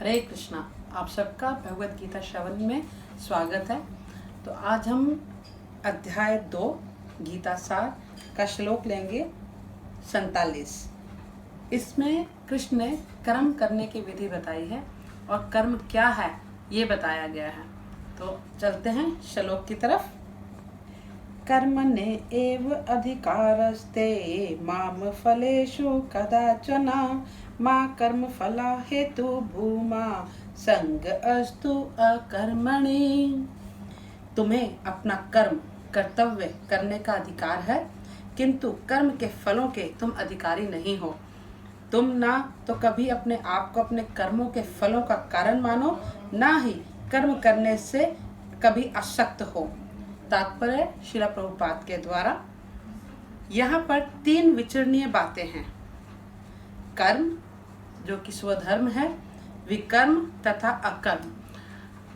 हरे कृष्णा। आप सबका भगवत गीता श्रवण में स्वागत है। तो आज हम अध्याय 2 गीता सार का श्लोक लेंगे 47। इसमें कृष्ण ने कर्म करने की विधि बताई है और कर्म क्या है ये बताया गया है। तो चलते हैं श्लोक की तरफ। कर्मणे एव अधिकारस्ते माम फलेषु कदाचन मा कर्म फला हेतु भूमा संग अस्तु अकर्मणि। तुम्हें अपना कर्म कर्तव्य करने का अधिकार है, किंतु कर्म के फलों के तुम अधिकारी नहीं हो। तुम ना तो कभी अपने आप को अपने कर्मों के फलों का कारण मानो, ना ही कर्म करने से कभी आसक्त हो। तात्पर्य श्रील प्रभुपाद के द्वारा। यहाँ पर 3 विचरणीय बातें हैं। कर्म जो कि स्वधर्म है, विकर्म तथा अकर्म।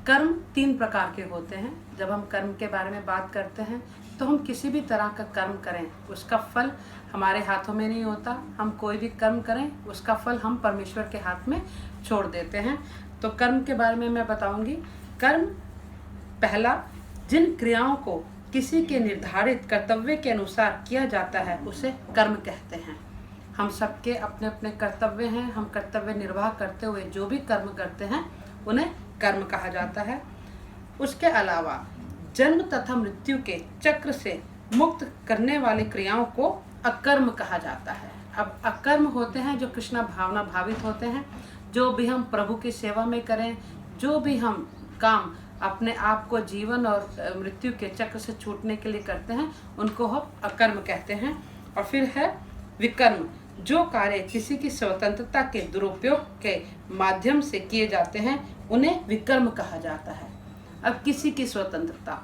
कर्म 3 प्रकार के होते हैं। जब हम कर्म के बारे में बात करते हैं तो हम किसी भी तरह का कर्म करें उसका फल हमारे हाथों में नहीं होता। हम कोई भी कर्म करें उसका फल हम परमेश्वर के हाथ में छोड़ देते हैं। तो कर्म के बारे में मैं बताऊंगी। कर्म पहला, जिन क्रियाओं को किसी के निर्धारित कर्तव्य के अनुसार किया जाता है उसे कर्म कहते हैं। हम सबके अपने अपने कर्तव्य हैं। हम कर्तव्य निर्वाह करते हुए जो भी कर्म करते हैं उन्हें कर्म कहा जाता है। उसके अलावा जन्म तथा मृत्यु के चक्र से मुक्त करने वाली क्रियाओं को अकर्म कहा जाता है। अब अकर्म होते हैं जो कृष्णा भावना भावित होते हैं। जो भी हम प्रभु की सेवा में करें, जो भी हम काम अपने आप को जीवन और मृत्यु के चक्र से छूटने के लिए करते हैं उनको हम अकर्म कहते हैं। और फिर है विकर्म, जो कार्य किसी की स्वतंत्रता के दुरुपयोग के माध्यम से किए जाते हैं उन्हें विकर्म कहा जाता है। अब किसी की स्वतंत्रता,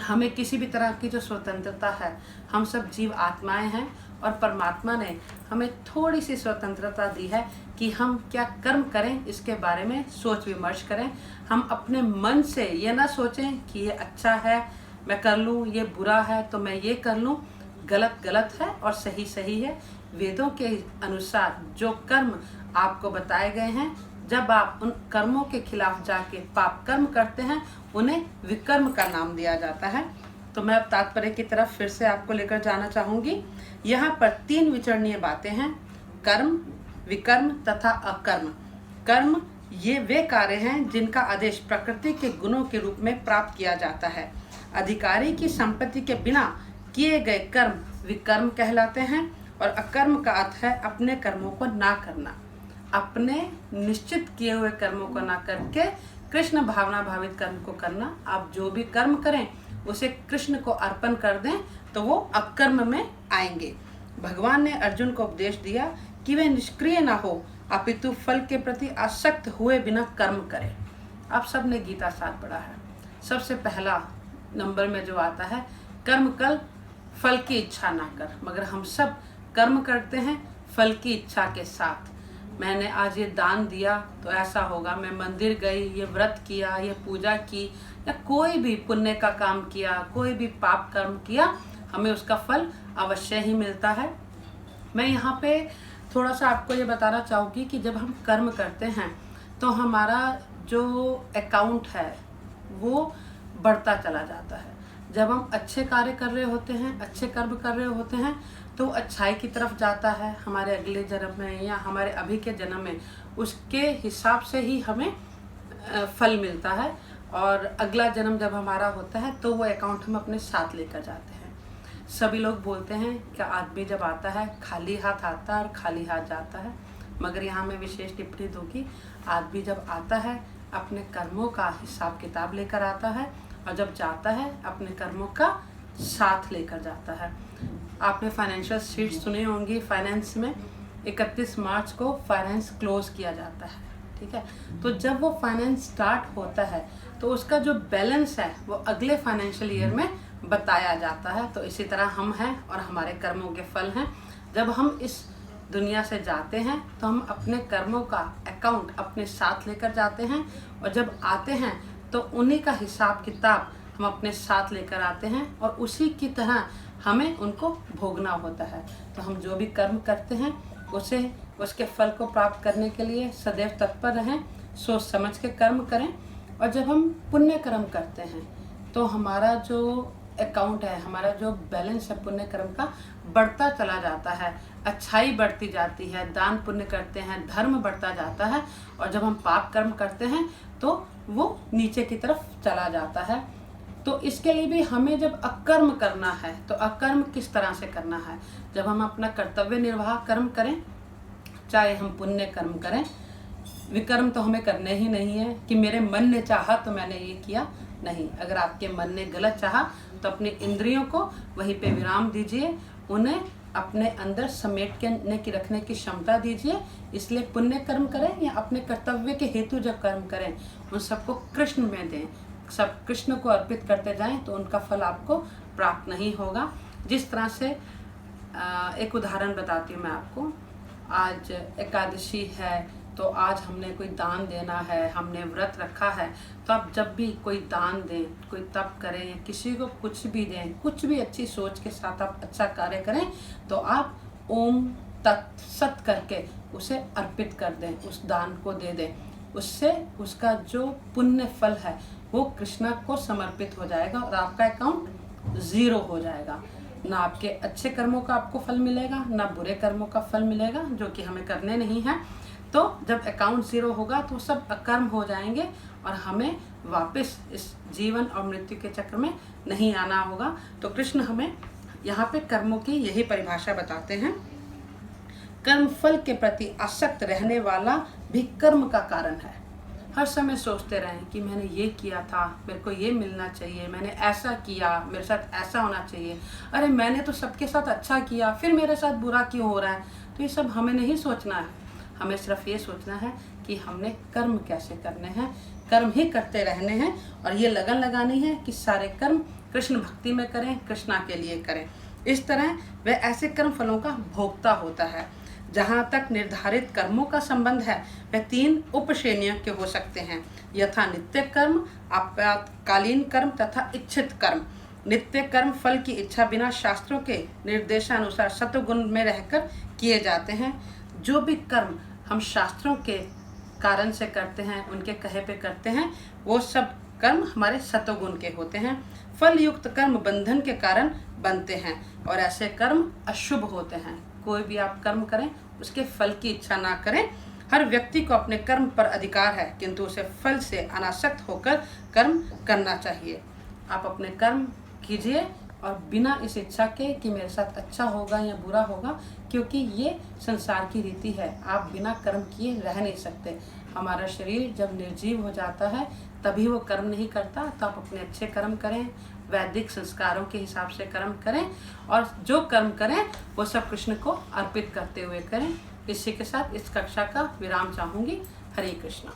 हमें किसी भी तरह की जो स्वतंत्रता है, हम सब जीव आत्माएं हैं और परमात्मा ने हमें थोड़ी सी स्वतंत्रता दी है कि हम क्या कर्म करें इसके बारे में सोच विमर्श करें। हम अपने मन से ये ना सोचें कि ये अच्छा है मैं कर लूँ, ये बुरा है तो मैं ये कर लूँ। गलत गलत है और सही सही है। वेदों के अनुसार जो कर्म आपको बताए गए हैं, जब आप उन कर्मों के खिलाफ जाके पाप कर्म करते हैं उन्हें विकर्म का नाम दिया जाता है। तो मैं अब तात्पर्य की तरफ फिर से आपको लेकर जाना चाहूँगी। यहाँ पर 3 विचरणीय बातें हैं, कर्म, विकर्म तथा अकर्म। कर्म ये वे कार्य हैं जिनका आदेश प्रकृति के गुणों के रूप में प्राप्त किया जाता है। अधिकारी की संपत्ति के बिना किए गए कर्म विकर्म कहलाते हैं। और अकर्म का अर्थ है अपने कर्मों को ना करना, अपने निश्चित किए हुए कर्मों को ना करके कृष्ण भावना भावित कर्म को करना। आप जो भी कर्म करें उसे कृष्ण को अर्पण कर दें तो वो अकर्म में आएंगे। भगवान ने अर्जुन को उपदेश दिया कि वे निष्क्रिय ना हो, अपितु फल के प्रति आसक्त हुए बिना कर्म करें। आप सब ने गीता सार पढ़ा है। सबसे पहला नंबर में जो आता है, कर्म कर फल की इच्छा ना कर। मगर हम सब कर्म करते हैं फल की इच्छा के साथ। मैंने आज ये दान दिया तो ऐसा होगा, मैं मंदिर गई, ये व्रत किया, ये पूजा की, या कोई भी पुण्य का काम किया, कोई भी पाप कर्म किया, हमें उसका फल अवश्य ही मिलता है। मैं यहाँ पे थोड़ा सा आपको ये बताना चाहूँगी कि जब हम कर्म करते हैं तो हमारा जो अकाउंट है वो बढ़ता चला जाता है। जब हम अच्छे कार्य कर रहे होते हैं, अच्छे कर्म कर रहे होते हैं तो अच्छाई की तरफ जाता है हमारे अगले जन्म में या हमारे अभी के जन्म में। उसके हिसाब से ही हमें फल मिलता है। और अगला जन्म जब हमारा होता है तो वो अकाउंट हम अपने साथ लेकर जाते हैं। सभी लोग बोलते हैं कि आदमी जब आता है खाली हाथ आता है और खाली हाथ जाता है, मगर यहाँ मैं विशेष टिप्पणी दूंगी, आदमी जब आता है अपने कर्मों का हिसाब किताब लेकर आता है और जब जाता है अपने कर्मों का साथ लेकर जाता है। आपने फाइनेंशियल शीट सुनी होंगी। फाइनेंस में 31 मार्च को फाइनेंस क्लोज किया जाता है, ठीक है। तो जब वो फाइनेंस स्टार्ट होता है तो उसका जो बैलेंस है वो अगले फाइनेंशियल ईयर में बताया जाता है। तो इसी तरह हम हैं और हमारे कर्मों के फल हैं। जब हम इस दुनिया से जाते हैं तो हम अपने कर्मों का अकाउंट अपने साथ लेकर जाते हैं और जब आते हैं तो उन्हीं का हिसाब किताब हम अपने साथ लेकर आते हैं और उसी की तरह हमें उनको भोगना होता है। तो हम जो भी कर्म करते हैं उसे उसके फल को प्राप्त करने के लिए सदैव तत्पर रहें। सोच समझ के कर्म करें। और जब हम पुण्य कर्म करते हैं तो हमारा जो अकाउंट है, हमारा जो बैलेंस है पुण्य कर्म का, बढ़ता चला जाता है, अच्छाई बढ़ती जाती है, दान पुण्य करते हैं, धर्म बढ़ता जाता है। और जब हम पाप कर्म करते हैं तो वो नीचे की तरफ चला जाता है। तो इसके लिए भी हमें जब अकर्म करना है तो अकर्म किस तरह से करना है? जब हम अपना कर्तव्य निर्वाह कर्म करें, चाहे हम पुण्य कर्म करें, विकर्म तो हमें करने ही नहीं है कि मेरे मन ने चाहा तो मैंने ये किया। नहीं, अगर आपके मन ने गलत चाहा तो अपनी इंद्रियों को वहीं पे विराम दीजिए, उन्हें अपने अंदर समेट के रखने की क्षमता दीजिए। इसलिए पुण्य कर्म करें या अपने कर्तव्य के हेतु जब कर्म करें, उन सबको कृष्ण में दें, सब कृष्ण को अर्पित करते जाएं तो उनका फल आपको प्राप्त नहीं होगा। जिस तरह से एक उदाहरण बताती हूँ मैं आपको। आज एकादशी है तो आज हमने कोई दान देना है, हमने व्रत रखा है, तो आप जब भी कोई दान दें, कोई तप करें, किसी को कुछ भी दें, कुछ भी अच्छी सोच के साथ आप अच्छा कार्य करें, तो आप ओम तत् सत करके उसे अर्पित कर दें, उस दान को दे दें। उससे उसका जो पुण्य फल है वो कृष्णा को समर्पित हो जाएगा और आपका अकाउंट 0 हो जाएगा। ना आपके अच्छे कर्मों का आपको फल मिलेगा, ना बुरे कर्मों का फल मिलेगा, जो कि हमें करने नहीं है। तो जब अकाउंट 0 होगा तो सब अकर्म हो जाएंगे और हमें वापस इस जीवन और मृत्यु के चक्र में नहीं आना होगा। तो कृष्ण हमें यहाँ पे कर्मों की यही परिभाषा बताते हैं। कर्म फल के प्रति आसक्त रहने वाला भी कर्म का कारण है। हर समय सोचते रहें कि मैंने ये किया था, मेरे को ये मिलना चाहिए, मैंने ऐसा किया, मेरे साथ ऐसा होना चाहिए, अरे मैंने तो सबके साथ अच्छा किया, फिर मेरे साथ बुरा क्यों हो रहा है। तो ये सब हमें नहीं सोचना है, हमें सिर्फ ये सोचना है कि हमने कर्म कैसे करने हैं, कर्म ही करते रहने हैं। और ये लगन लगानी है कि सारे कर्म कृष्ण भक्ति में करें, कृष्णा के लिए करें। इस तरह वह ऐसे कर्म फलों का भोक्ता होता है। जहाँ तक निर्धारित कर्मों का संबंध है वह 3 उपश्रेणियों के हो सकते हैं, यथा नित्य कर्म, आपातकालीन कर्म तथा इच्छित कर्म। नित्य कर्म फल की इच्छा बिना शास्त्रों के निर्देशानुसार सत्वगुण में रहकर किए जाते हैं। जो भी कर्म हम शास्त्रों के कारण से करते हैं, उनके कहे पे करते हैं, वो सब कर्म हमारे सत्वगुण के होते हैं। फल युक्त कर्म बंधन के कारण बनते हैं और ऐसे कर्म अशुभ होते हैं। कोई भी आप कर्म करें उसके फल की इच्छा ना करें। हर व्यक्ति को अपने कर्म पर अधिकार है, किंतु उसे फल से अनासक्त होकर कर्म करना चाहिए। आप अपने कर्म कीजिए और बिना इस इच्छा के कि मेरे साथ अच्छा होगा या बुरा होगा, क्योंकि ये संसार की रीति है। आप बिना कर्म किए रह नहीं सकते। हमारा शरीर जब निर्जीव हो जाता है तभी वो कर्म नहीं करता। तो आप अपने अच्छे कर्म करें, वैदिक संस्कारों के हिसाब से कर्म करें और जो कर्म करें वो सब कृष्ण को अर्पित करते हुए करें। इसी के साथ इस कक्षा का विराम चाहूँगी। हरे कृष्णा।